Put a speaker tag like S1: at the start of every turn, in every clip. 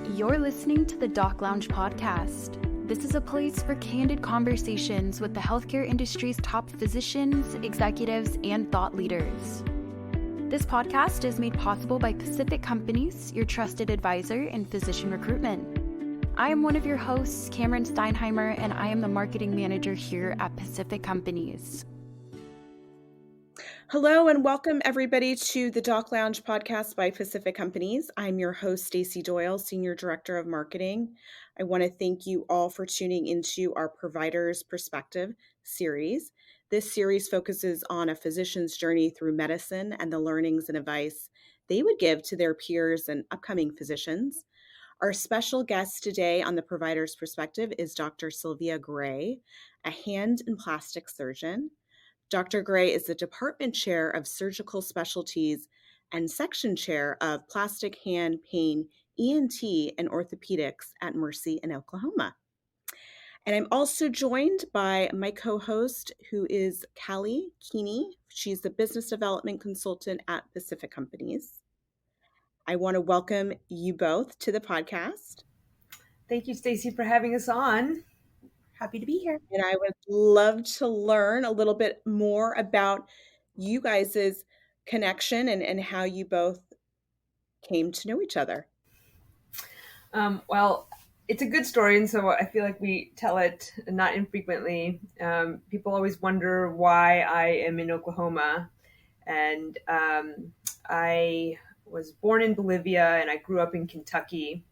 S1: You're listening to the Doc Lounge podcast. This is a place for candid conversations with the healthcare industry's top physicians, executives, and thought leaders. This podcast is made possible by Pacific Companies, your trusted advisor in physician recruitment. I am one of your hosts, Cameron Steinheimer, and I am the marketing manager here at Pacific Companies.
S2: Hello and welcome everybody to the Doc Lounge podcast by Pacific Companies. I'm your host, Stacey Doyle, Senior Director of Marketing. I want to thank you all for tuning into our Provider's Perspective series. This series focuses on a physician's journey through medicine and the learnings and advice they would give to their peers and upcoming physicians. Our special guest today on the Provider's Perspective is Dr. Sylvia Gray, a hand and plastic surgeon. Dr. Gray is the Department Chair of Surgical Specialties and Section Chair of Plastic, Hand, Pain, ENT, and Orthopedics at Mercy in Oklahoma. And I'm also joined by my co-host, who is Callie Keeney. She's the Business Development Consultant at Pacific Companies. I want to welcome you both to the podcast.
S3: Thank you, Stacey, for having us on.
S4: Happy to be here.
S2: And I would love to learn a little bit more about you guys' connection and how you both came to know each other.
S3: Well, it's a good story, and so I feel like we tell it not infrequently. People always wonder why I am in Oklahoma, and I was born in Bolivia, and I grew up in Kentucky.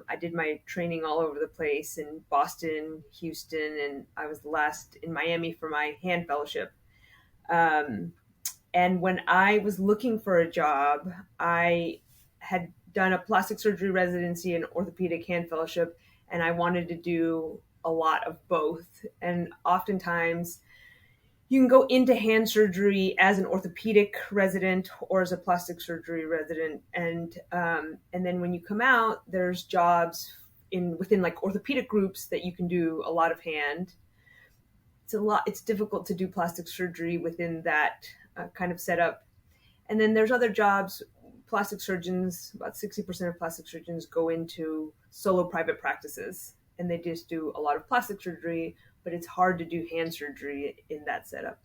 S3: I did my training all over the place in Boston, Houston, and I was last in Miami for my hand fellowship. And when I was looking for a job, I had done a plastic surgery residency and orthopedic hand fellowship, and I wanted to do a lot of both. And oftentimes you can go into hand surgery as an orthopedic resident or as a plastic surgery resident. And then when you come out, there's jobs within like orthopedic groups that you can do a lot of hand. It's difficult to do plastic surgery within that kind of setup. And then there's other jobs. Plastic surgeons, about 60% of plastic surgeons go into solo private practices, and they just do a lot of plastic surgery, but it's hard to do hand surgery in that setup.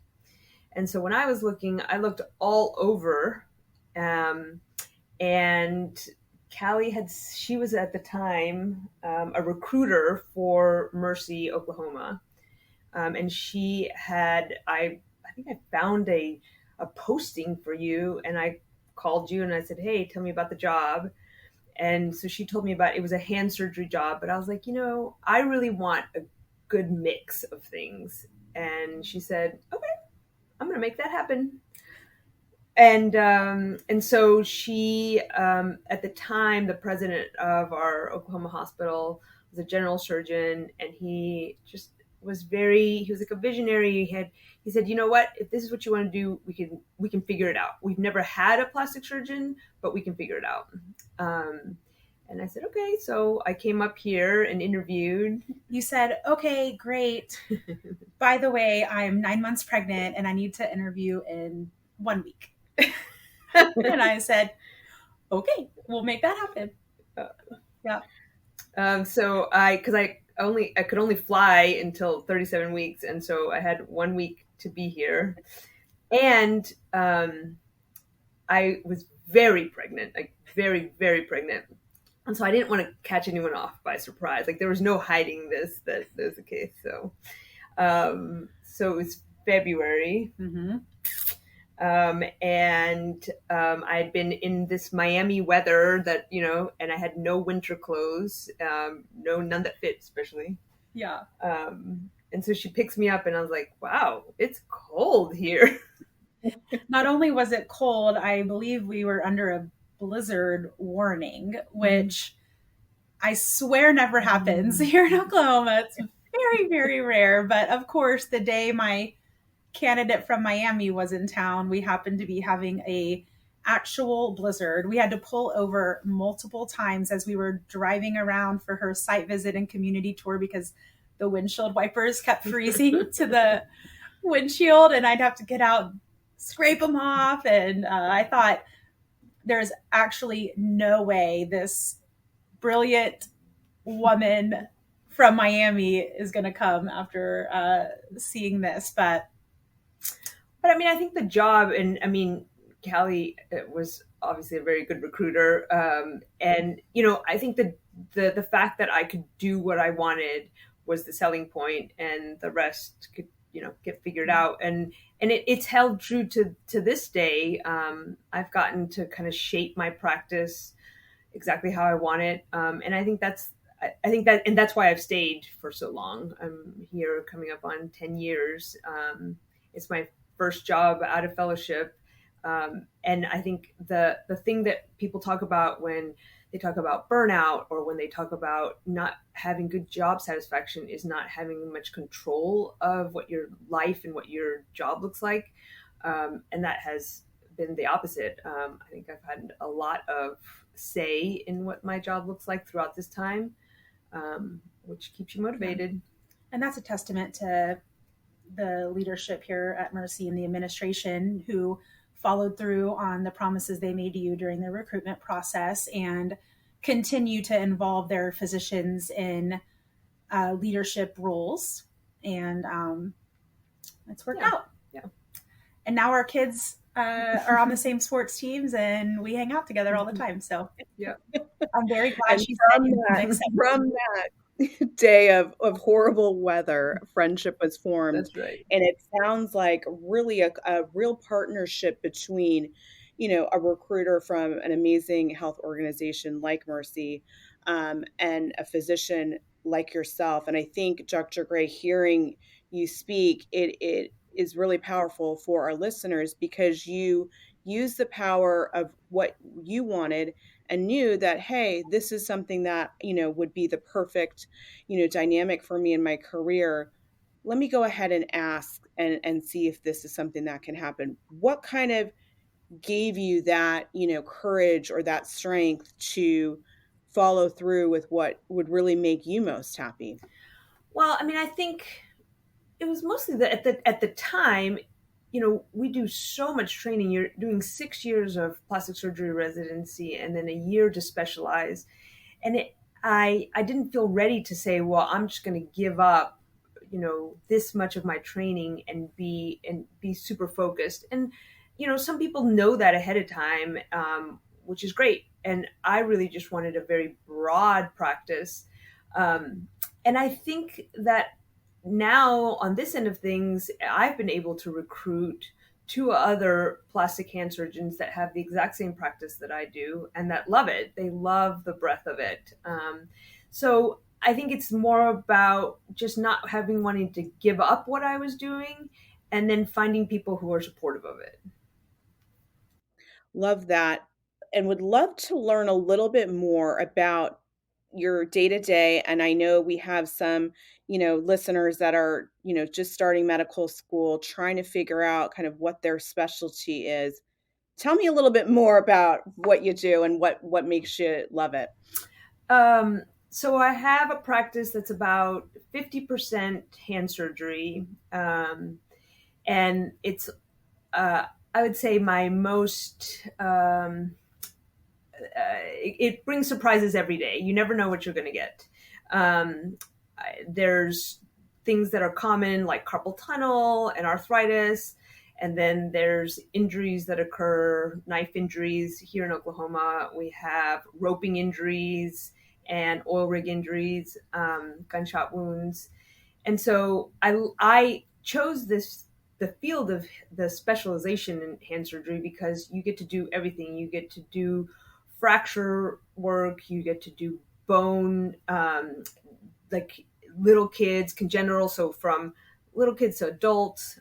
S3: And so when I was looking, I looked all over, and Callie she was at the time a recruiter for Mercy, Oklahoma. And she had, I think I found a posting for you, and I called you and I said, hey, tell me about the job. And so she told me it was a hand surgery job, but I was like, I really want a good mix of things. And she said, okay, I'm going to make that happen. And so she, at the time, the president of our Oklahoma hospital was a general surgeon, and he just he was like a visionary. He said, you know what, if this is what you want to do, we can figure it out. We've never had a plastic surgeon, but we can figure it out. And I said, okay. So I came up here and interviewed.
S4: You said, okay, great. By the way, I'm 9 months pregnant and I need to interview in 1 week. And I said, okay, we'll make that happen.
S3: Yeah. So I could only fly until 37 weeks. And so I had 1 week to be here. And I was very pregnant, like very, very pregnant. And so I didn't want to catch anyone off by surprise. Like there was no hiding that was the case. So it was February.
S4: Mm-hmm.
S3: And I had been in this Miami weather that, and I had no winter clothes, none that fit especially.
S4: Yeah.
S3: And so she picks me up and I was like, wow, it's cold here.
S4: Not only was it cold, I believe we were under a blizzard warning, which I swear never happens here in Oklahoma. It's very, very rare. But of course, the day my candidate from Miami was in town, we happened to be having a actual blizzard. We had to pull over multiple times as we were driving around for her site visit and community tour because the windshield wipers kept freezing to the windshield, and I'd have to get out, scrape them off. And I thought, there's actually no way this brilliant woman from Miami is going to come after seeing this. But
S3: I mean, I think the job, and I mean, Callie was obviously a very good recruiter. And, you know, I think the fact that I could do what I wanted was the selling point, and the rest could, you know, get figured out. And it's held true to this day. I've gotten to kind of shape my practice exactly how I want it. And I think and that's why I've stayed for so long. I'm here coming up on 10 years. It's my first job out of fellowship. And I think the thing that people talk about when they talk about burnout, or when they talk about not having good job satisfaction, is not having much control of what your life and what your job looks like. And that has been the opposite. I think I've had a lot of say in what my job looks like throughout this time, which keeps you motivated.
S4: And that's a testament to the leadership here at Mercy and the administration, who followed through on the promises they made to you during the recruitment process and continue to involve their physicians in leadership roles. And it's worked out.
S3: Yeah.
S4: And now our kids are on the same sports teams, and we hang out together all the time. So
S3: yeah,
S4: I'm very glad she's
S2: from that day of horrible weather, friendship was formed.
S3: That's right.
S2: And it sounds like really a real partnership between, you know, a recruiter from an amazing health organization like Mercy, and a physician like yourself. And I think, Dr. Gray, hearing you speak, it is really powerful for our listeners, because you use the power of what you wanted and knew that, hey, this is something that, you know, would be the perfect, you know, dynamic for me in my career. Let me go ahead and ask and see if this is something that can happen. What kind of gave you that, you know, courage or that strength to follow through with what would really make you most happy?
S3: Well, I mean, I think it was mostly that at the time, you know, we do so much training. You're doing 6 years of plastic surgery residency and then a year to specialize. And I didn't feel ready to say, well, I'm just going to give up, you know, this much of my training and be super focused. And, you know, some people know that ahead of time, which is great. And I really just wanted a very broad practice. And I think that now on this end of things, I've been able to recruit 2 other plastic hand surgeons that have the exact same practice that I do and that love it. They love the breadth of it. So I think it's more about just not wanting to give up what I was doing, and then finding people who are supportive of it.
S2: Love that. And would love to learn a little bit more about your day-to-day. And I know we have some, you know, listeners that are, you know, just starting medical school, trying to figure out kind of what their specialty is. Tell me a little bit more about what you do and what makes you love it.
S3: So I have a practice that's about 50% hand surgery. And it's, I would say my most, it brings surprises every day. You never know what you're going to get. There's things that are common, like carpal tunnel and arthritis. And then there's injuries that occur, knife injuries. Here in Oklahoma, we have roping injuries and oil rig injuries, gunshot wounds. And so I chose the field of the specialization in hand surgery because you get to do everything. You get to do fracture work, you get to do bone, like little kids, congenital, so from little kids to adults,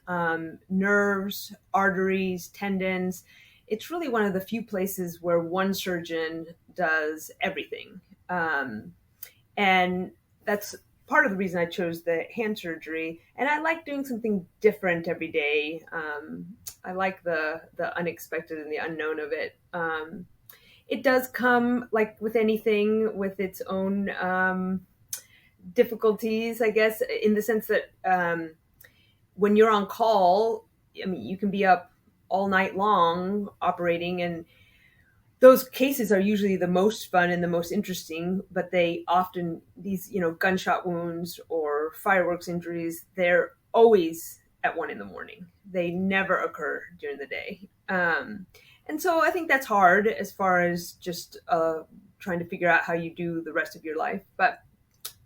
S3: nerves, arteries, tendons. It's really one of the few places where one surgeon does everything. And that's part of the reason I chose the hand surgery. And I like doing something different every day. I like the unexpected and the unknown of it. It does come, like with anything, with its own difficulties, I guess, in the sense that when you're on call, I mean, you can be up all night long operating, and those cases are usually the most fun and the most interesting, but they often, these, gunshot wounds or fireworks injuries, they're always at 1 a.m. They never occur during the day. And so I think that's hard as far as just trying to figure out how you do the rest of your life. But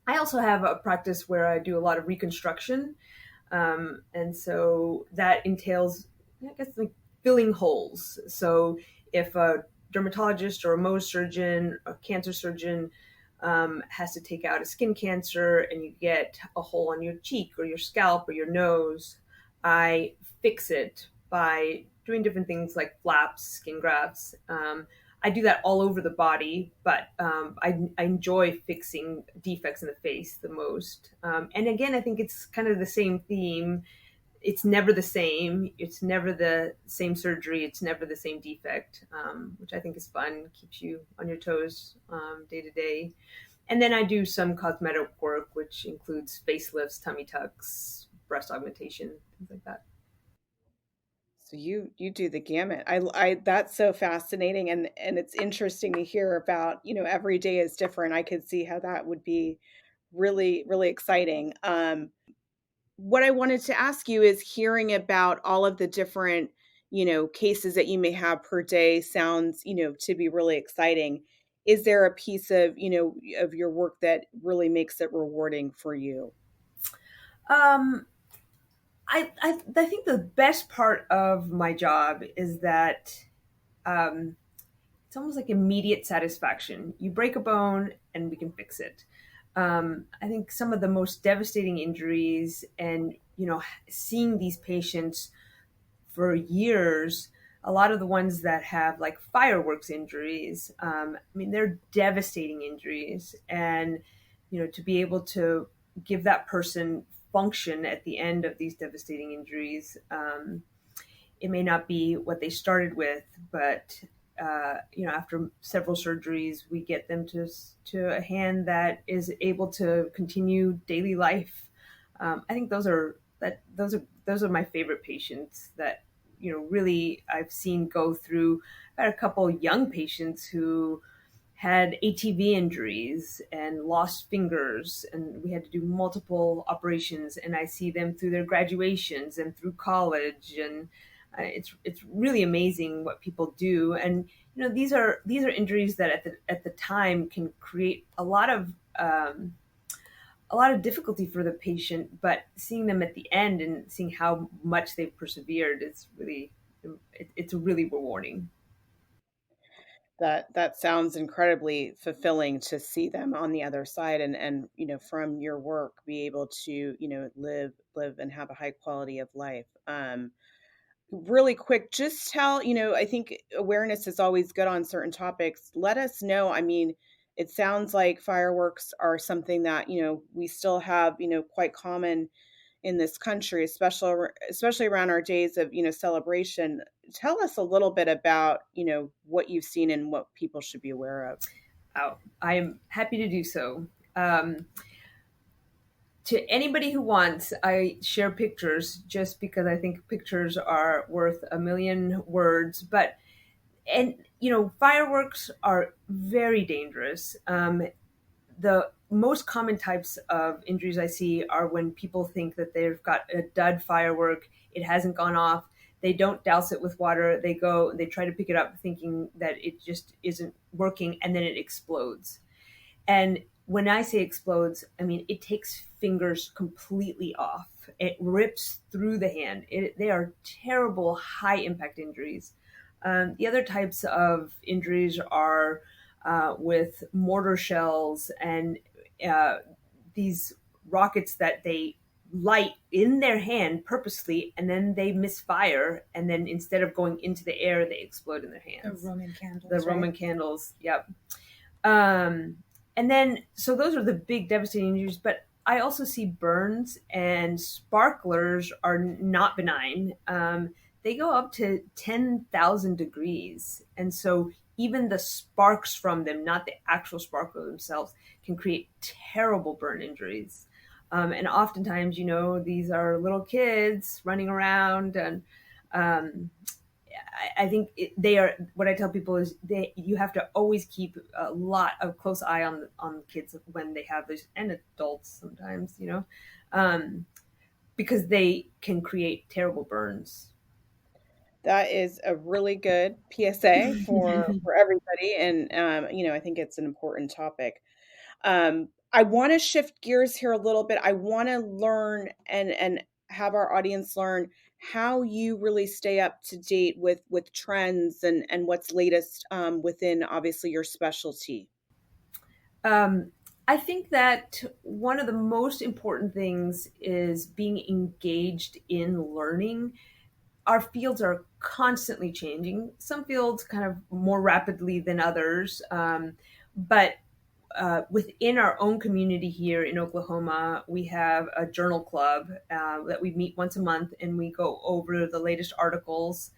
S3: I also have a practice where I do a lot of reconstruction. And so that entails, I guess, like filling holes. So if a dermatologist or a Mohs surgeon, a cancer surgeon has to take out a skin cancer and you get a hole on your cheek or your scalp or your nose, I fix it by doing different things like flaps, skin grafts. I do that all over the body, but I enjoy fixing defects in the face the most. And again, I think it's kind of the same theme. It's never the same. It's never the same surgery. It's never the same defect, which I think is fun, keeps you on your toes day to day. And then I do some cosmetic work, which includes facelifts, tummy tucks, breast augmentation, things like that.
S2: So you do the gamut. I that's so fascinating, and it's interesting to hear about, every day is different. I could see how that would be really, really exciting. What I wanted to ask you is hearing about all of the different, cases that you may have per day sounds, to be really exciting. Is there a piece of, of your work that really makes it rewarding for you?
S3: I think the best part of my job is that it's almost like immediate satisfaction. You break a bone and we can fix it. I think some of the most devastating injuries and, seeing these patients for years, a lot of the ones that have like fireworks injuries, they're devastating injuries. And, to be able to give that person function at the end of these devastating injuries, it may not be what they started with, but after several surgeries, we get them to a hand that is able to continue daily life. I think those are my favorite patients that really I've seen go through. I had a couple young patients who had ATV injuries and lost fingers, and we had to do multiple operations, and I see them through their graduations and through college, and it's really amazing what people do. And these are injuries that at the time can create a lot of difficulty for the patient, but seeing them at the end and seeing how much they've persevered, it's really rewarding.
S2: That sounds incredibly fulfilling to see them on the other side, and from your work be able to live and have a high quality of life. Really quick, just tell, I think awareness is always good on certain topics. Let us know. I mean, it sounds like fireworks are something that we still have quite common in this country, especially around our days of celebration. Tell us a little bit about what you've seen and what people should be aware of.
S3: Oh, I am happy to do so. To anybody who wants, I share pictures just because I think pictures are worth a million words. And fireworks are very dangerous. The most common types of injuries I see are when people think that they've got a dud firework, it hasn't gone off, they don't douse it with water, they try to pick it up thinking that it just isn't working, and then it explodes. And when I say explodes, I mean it takes fingers completely off. It rips through the hand. They are terrible, high impact injuries. The other types of injuries are with mortar shells and these rockets that they light in their hand purposely, and then they misfire, and then instead of going into the air, they explode in their hands.
S4: The Roman candles.
S3: The Roman candles, yep. And then, so those are the big devastating injuries, but I also see burns, and sparklers are not benign. They go up to 10,000 degrees. And so even the sparks from them, not the actual sparkler themselves, can create terrible burn injuries. And oftentimes, these are little kids running around. And I think they are, what I tell people is you have to always keep a lot of close eye on kids when they have this, and adults sometimes, because they can create terrible burns.
S2: That is a really good PSA for everybody, and I think it's an important topic. I want to shift gears here a little bit. I want to learn and have our audience learn how you really stay up to date with trends and what's latest within obviously your specialty.
S3: I think that one of the most important things is being engaged in learning. Our fields are constantly changing. Some fields kind of more rapidly than others, but within our own community here in Oklahoma, we have a journal club that we meet once a month, and we go over the latest articles.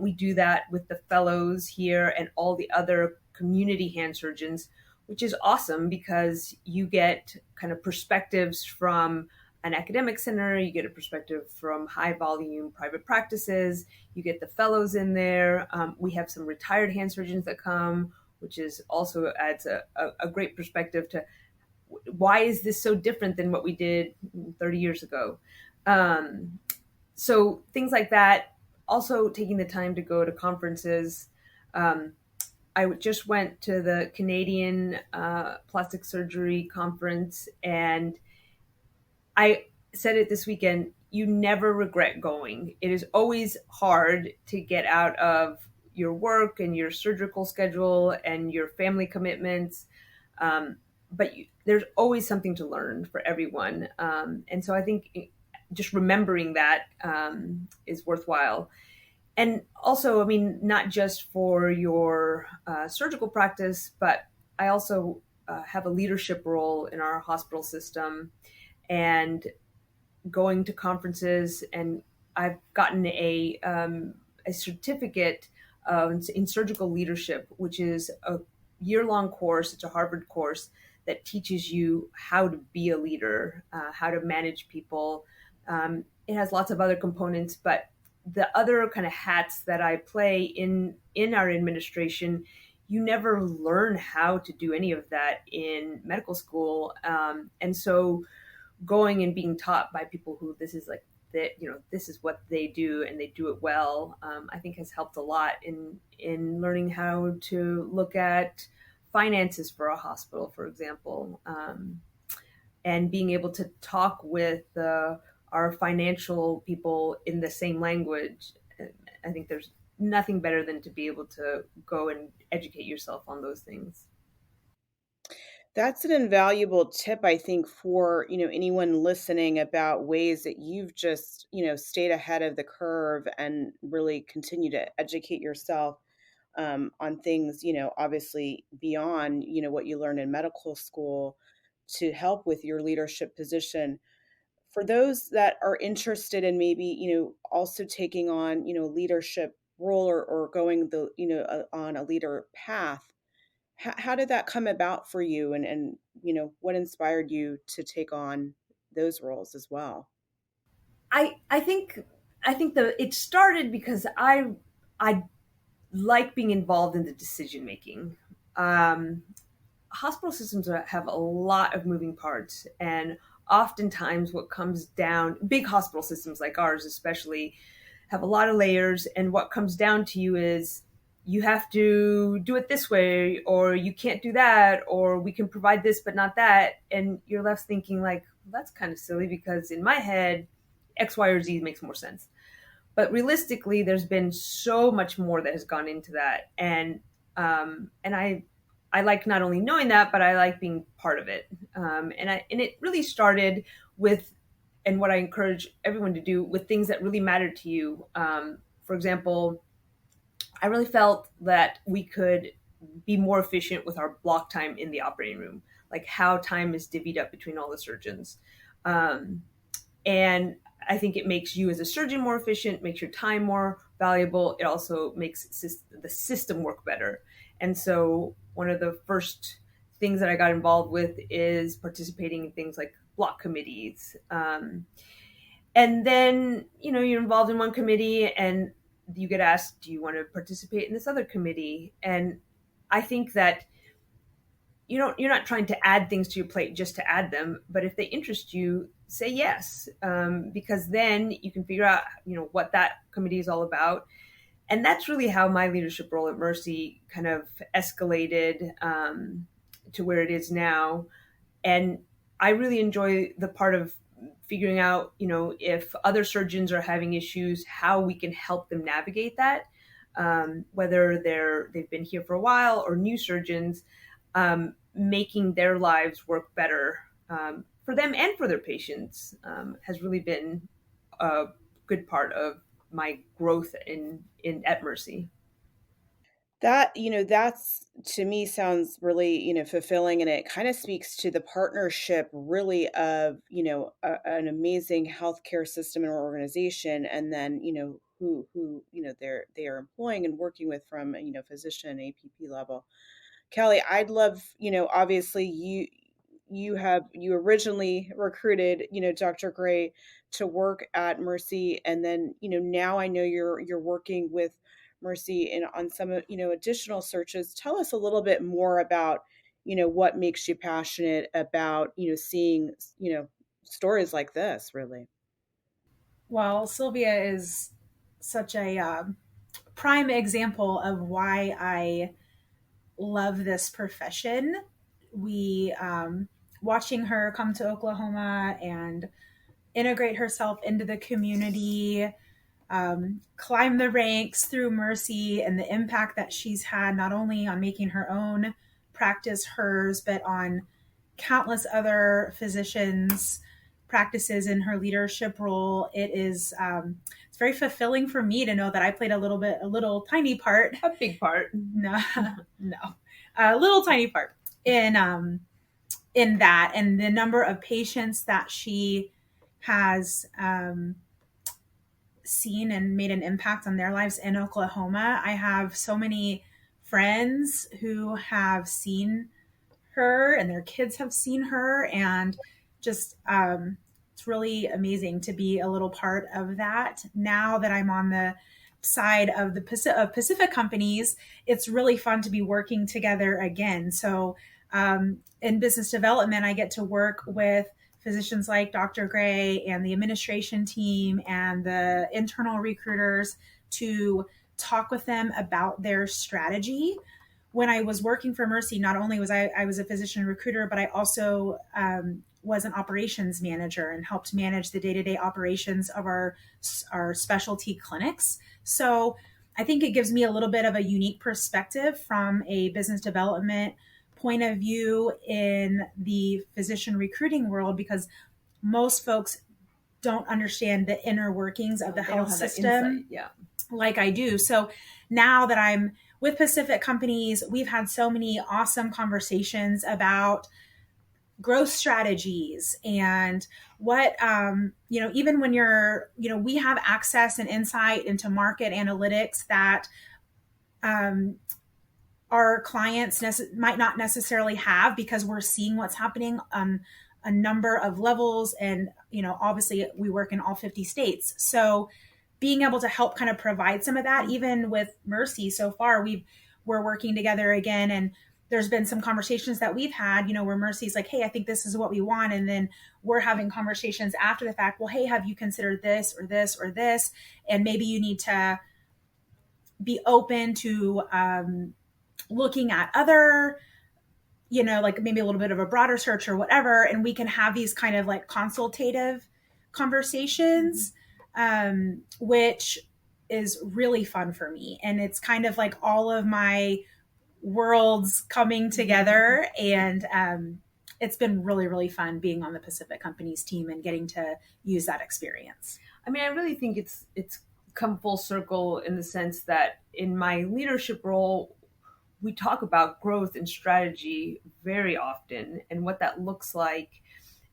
S3: We do that with the fellows here and all the other community hand surgeons, which is awesome because you get kind of perspectives from an academic center, you get a perspective from high volume private practices, you get the fellows in there. We have some retired hand surgeons that come, which is also adds a great perspective to why is this so different than what we did 30 years ago. So things like that. Also taking the time to go to conferences. I just went to the Canadian Plastic Surgery Conference, and I said it this weekend, you never regret going. It is always hard to get out of your work and your surgical schedule and your family commitments. But there's always something to learn for everyone. And so I think just remembering that is worthwhile. And also, I mean, not just for your surgical practice, but I also have a leadership role in our hospital system, and going to conferences, and I've gotten a certificate in surgical leadership, which is a year-long course. It's a Harvard course that teaches you how to be a leader, how to manage people. It has lots of other components, but the other kind of hats that I play in our administration, you never learn how to do any of that in medical school. And so going and being taught by people who this is like that, this is what they do and they do it well, I think has helped a lot in learning how to look at finances for a hospital, for example, and being able to talk with our financial people in the same language. I think there's nothing better than to be able to go and educate yourself on those things.
S2: That's an invaluable tip, I think, for, anyone listening about ways that you've just, stayed ahead of the curve and really continue to educate yourself on things, obviously beyond, what you learned in medical school to help with your leadership position. For those that are interested in maybe, also taking on, leadership role or going on a leader path, how did that come about for you? And what inspired you to take on those roles as well?
S3: I think it started because I like being involved in the decision making. Hospital systems have a lot of moving parts, and oftentimes what comes down, big hospital systems like ours especially, have a lot of layers, and what comes down to you is you have to do it this way, or you can't do that, or we can provide this but not that, and you're left thinking like, well, that's kind of silly because in my head X, Y, or Z makes more sense. But realistically, there's been so much more that has gone into that, and I like not only knowing that, but I like being part of it. And it really started with, and what I encourage everyone to do, with things that really matter to you. For example, I really felt that we could be more efficient with our block time in the operating room, like how time is divvied up between all the surgeons. And I think it makes you as a surgeon more efficient, makes your time more valuable. It also makes the system work better. And so one of the first things that I got involved with is participating in things like block committees. And then, you're involved in one committee and you get asked, do you want to participate in this other committee? And I think that you're not trying to add things to your plate just to add them, but if they interest you, say yes, because then you can figure out, what that committee is all about. And that's really how my leadership role at Mercy kind of escalated to where it is now. And I really enjoy the part of figuring out, if other surgeons are having issues, how we can help them navigate that, whether they've been here for a while or new surgeons, making their lives work better for them and for their patients has really been a good part of my growth at Mercy.
S2: That's, to me, sounds really, fulfilling, and it kind of speaks to the partnership really of, an amazing healthcare system and organization, and then, who, they are employing and working with from, physician and APP level. Kelly, I'd love, obviously you originally recruited, Dr. Gray to work at Mercy, and then, now I know you're working with Mercy and on some, additional searches. Tell us a little bit more about, what makes you passionate about, seeing, stories like this, really.
S4: Well, Sylvia is such a prime example of why I love this profession. We watching her come to Oklahoma and integrate herself into the community, climb the ranks through Mercy, and the impact that she's had not only on making her own practice hers, but on countless other physicians' practices in her leadership role. It is it's very fulfilling for me to know that I played a little tiny part,
S3: a big part,
S4: a little tiny part in that, and the number of patients that she has seen and made an impact on their lives in Oklahoma. I have so many friends who have seen her and their kids have seen her, and just it's really amazing to be a little part of that. Now that I'm on the side of the Pacific companies, it's really fun to be working together again. So in business development, I get to work with physicians like Dr. Gray and the administration team and the internal recruiters to talk with them about their strategy. When I was working for Mercy, not only was I was a physician recruiter, but I also was an operations manager and helped manage the day-to-day operations of our specialty clinics. So I think it gives me a little bit of a unique perspective from a business development point of view in the physician recruiting world, because most folks don't understand the inner workings of the health system like I do. So now that I'm with Pacific companies, we've had so many awesome conversations about growth strategies and what, even when you're, we have access and insight into market analytics that our clients might not necessarily have, because we're seeing what's happening on a number of levels. And, obviously we work in all 50 states. So being able to help kind of provide some of that, even with Mercy so far, we're working together again. And there's been some conversations that we've had, where Mercy's like, hey, I think this is what we want. And then we're having conversations after the fact. Well, hey, have you considered this or this or this? And maybe you need to be open to looking at other, like maybe a little bit of a broader search or whatever. And we can have these kind of like consultative conversations, which is really fun for me. And it's kind of like all of my worlds coming together. And it's been really, really fun being on the Pacific Companies team and getting to use that experience.
S3: I mean, I really think it's come full circle in the sense that in my leadership role, we talk about growth and strategy very often and what that looks like.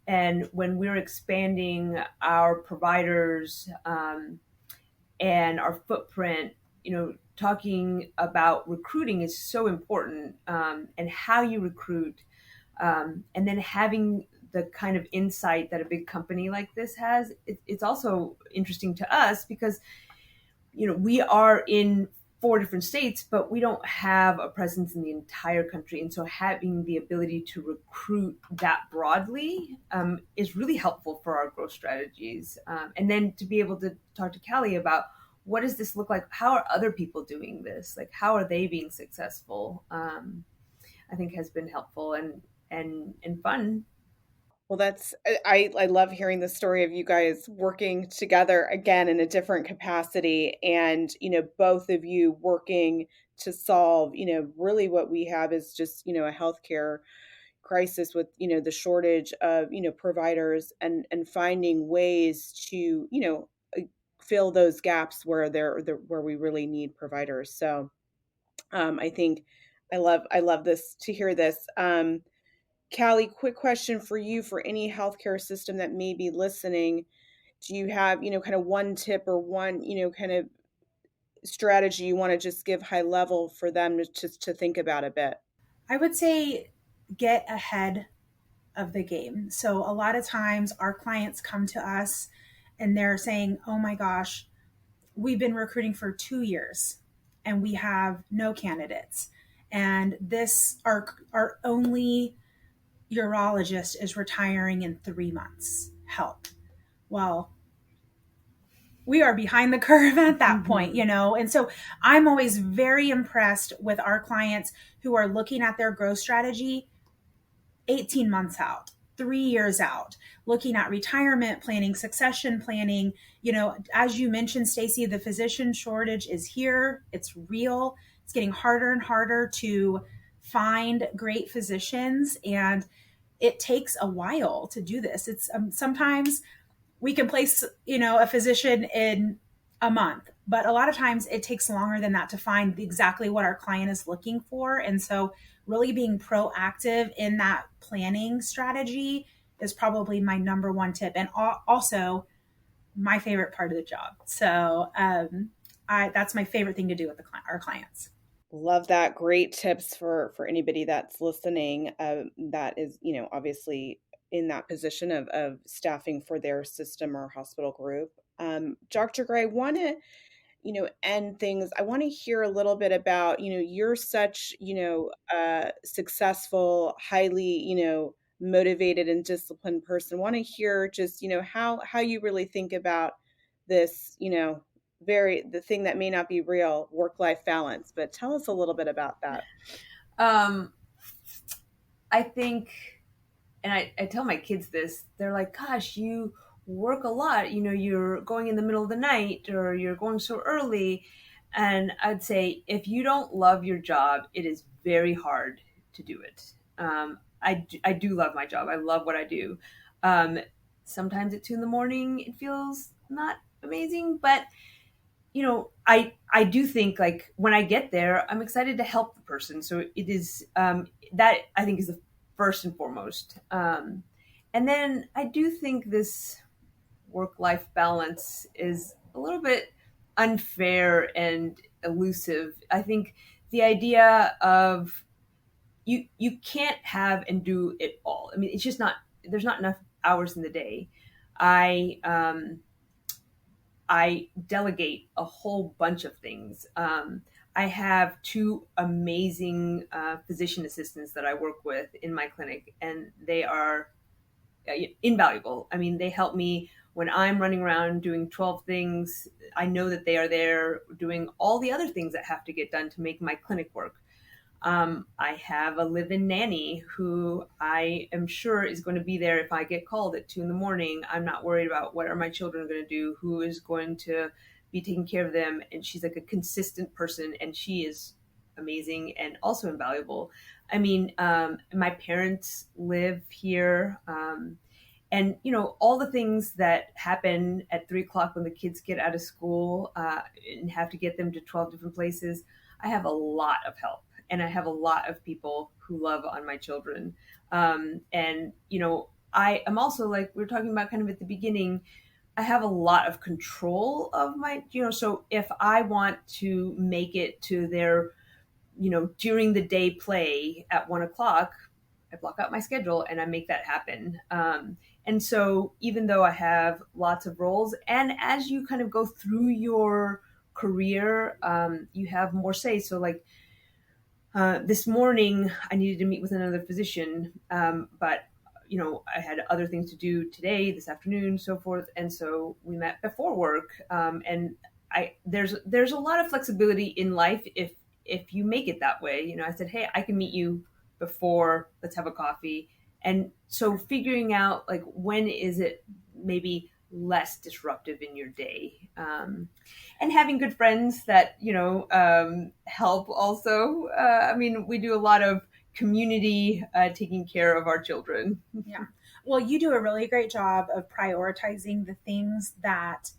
S3: And when we're expanding our providers and our footprint, talking about recruiting is so important, and how you recruit, and then having the kind of insight that a big company like this has. It's also interesting to us because we are in 4 different states, but we don't have a presence in the entire country. And so having the ability to recruit that broadly is really helpful for our growth strategies. And then to be able to talk to Callie about what does this look like? How are other people doing this? Like, how are they being successful? I think has been helpful and fun.
S2: Well, I love hearing the story of you guys working together again in a different capacity, and both of you working to solve really what we have is just a healthcare crisis with the shortage of providers, and finding ways to fill those gaps where where we really need providers. So I think I love this to hear this. Callie, quick question for you, for any healthcare system that may be listening. Do you have, kind of one tip or one, kind of strategy you want to just give high level for them to think about a bit?
S4: I would say get ahead of the game. So a lot of times our clients come to us and they're saying, oh my gosh, we've been recruiting for 2 years and we have no candidates. And our only urologist is retiring in 3 months. Help. Well, we are behind the curve at that point, And so I'm always very impressed with our clients who are looking at their growth strategy 18 months out, 3 years out, looking at retirement planning, succession planning. As you mentioned, Stacy, the physician shortage is here. It's real. It's getting harder and harder to find great physicians, and it takes a while to do this. It's sometimes we can place, a physician in a month, but a lot of times it takes longer than that to find exactly what our client is looking for. And so really being proactive in that planning strategy is probably my number one tip, and also my favorite part of the job. So that's my favorite thing to do with our clients.
S2: Love that. Great tips for anybody that's listening. That is, obviously in that position of staffing for their system or hospital group. Dr. Gray, I want to, end things. I want to hear a little bit about, you're such, successful, highly, motivated and disciplined person. Want to hear just, how you really think about this, the thing that may not be real, work-life balance, but tell us a little bit about that.
S3: I think, and I tell my kids this, they're like, gosh, you work a lot, you're going in the middle of the night or you're going so early. And I'd say, if you don't love your job, it is very hard to do it. I do love my job. I love what I do. Sometimes at 2 a.m, it feels not amazing, but I do think, like, when I get there, I'm excited to help the person. So it is, that I think is the first and foremost. And then I do think this work-life balance is a little bit unfair and elusive. I think the idea of you can't have and do it all. I mean, it's just not, there's not enough hours in the day. I delegate a whole bunch of things. I have 2 amazing physician assistants that I work with in my clinic, and they are invaluable. I mean, they help me when I'm running around doing 12 things. I know that they are there doing all the other things that have to get done to make my clinic work. I have a live-in nanny who I am sure is going to be there if I get called at 2 a.m. I'm not worried about what are my children going to do, who is going to be taking care of them. And she's like a consistent person, and she is amazing and also invaluable. I mean, my parents live here. And, all the things that happen at 3 o'clock when the kids get out of school and have to get them to 12 different places, I have a lot of help. And I have a lot of people who love on my children. And, I am also, like we were talking about kind of at the beginning, I have a lot of control of my, so if I want to make it to their, during the day play at 1 o'clock, I block out my schedule and I make that happen. And so even though I have lots of roles, and as you kind of go through your career, you have more say. So like this morning, I needed to meet with another physician, but I had other things to do today, this afternoon, so forth, and so we met before work. And there's a lot of flexibility in life if you make it that way. I said, hey, I can meet you before, let's have a coffee. And so figuring out like when is it maybe less disruptive in your day, and having good friends that help also. We do a lot of community taking care of our children.
S4: Yeah. Well, you do a really great job of prioritizing the things that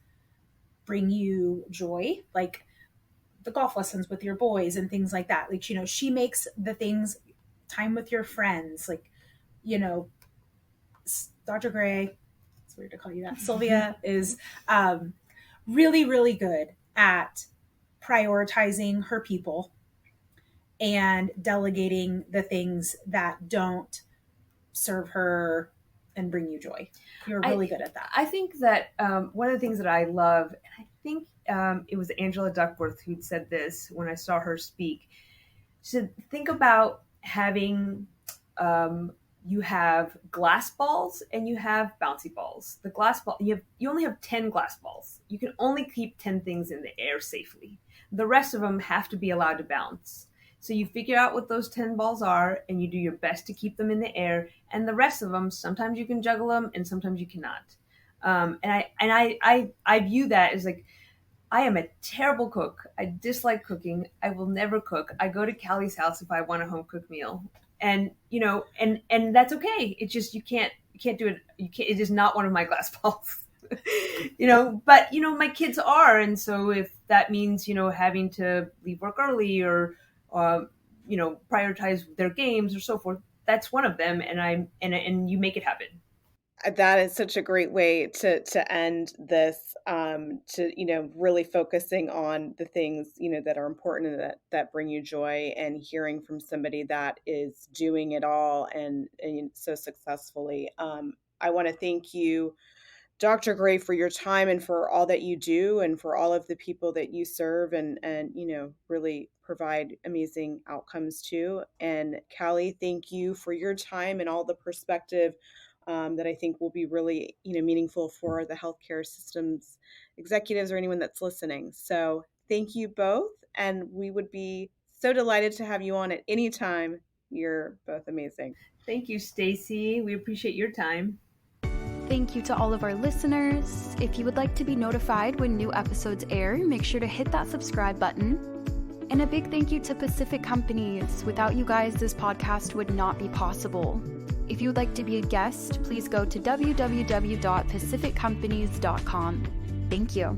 S4: bring you joy, like the golf lessons with your boys and things like that. Like, she makes the things, time with your friends, like, Dr. Gray, it's weird to call you that, Sylvia is really, really good at prioritizing her people and delegating the things that don't serve her and bring you joy. You're really good at that.
S3: I think that one of the things that I love, and I think it was Angela Duckworth who said this when I saw her speak. She said, think about having, you have glass balls and you have bouncy balls. The glass ball, you only have 10 glass balls. You can only keep 10 things in the air safely. The rest of them have to be allowed to bounce. So you figure out what those 10 balls are and you do your best to keep them in the air. And the rest of them, sometimes you can juggle them and sometimes you cannot. And I view that as like, I am a terrible cook. I dislike cooking. I will never cook. I go to Callie's house if I want a home cooked meal. And, and that's okay. It's just, you can't do it. It is not one of my glass balls, but my kids are. And so if that means, having to leave work early or, prioritize their games or so forth, that's one of them. And you make it happen.
S2: That is such a great way to end this, to, really focusing on the things, that are important and that bring you joy, and hearing from somebody that is doing it all and so successfully. I want to thank you, Dr. Gray, for your time and for all that you do and for all of the people that you serve and really provide amazing outcomes to. And Callie, thank you for your time and all the perspective that I think will be really, meaningful for the healthcare systems executives or anyone that's listening. So thank you both. And we would be so delighted to have you on at any time. You're both amazing.
S3: Thank you, Stacy. We appreciate your time.
S1: Thank you to all of our listeners. If you would like to be notified when new episodes air, make sure to hit that subscribe button. And a big thank you to Pacific Companies. Without you guys, this podcast would not be possible. If you would like to be a guest, please go to www.pacificcompanies.com. Thank you.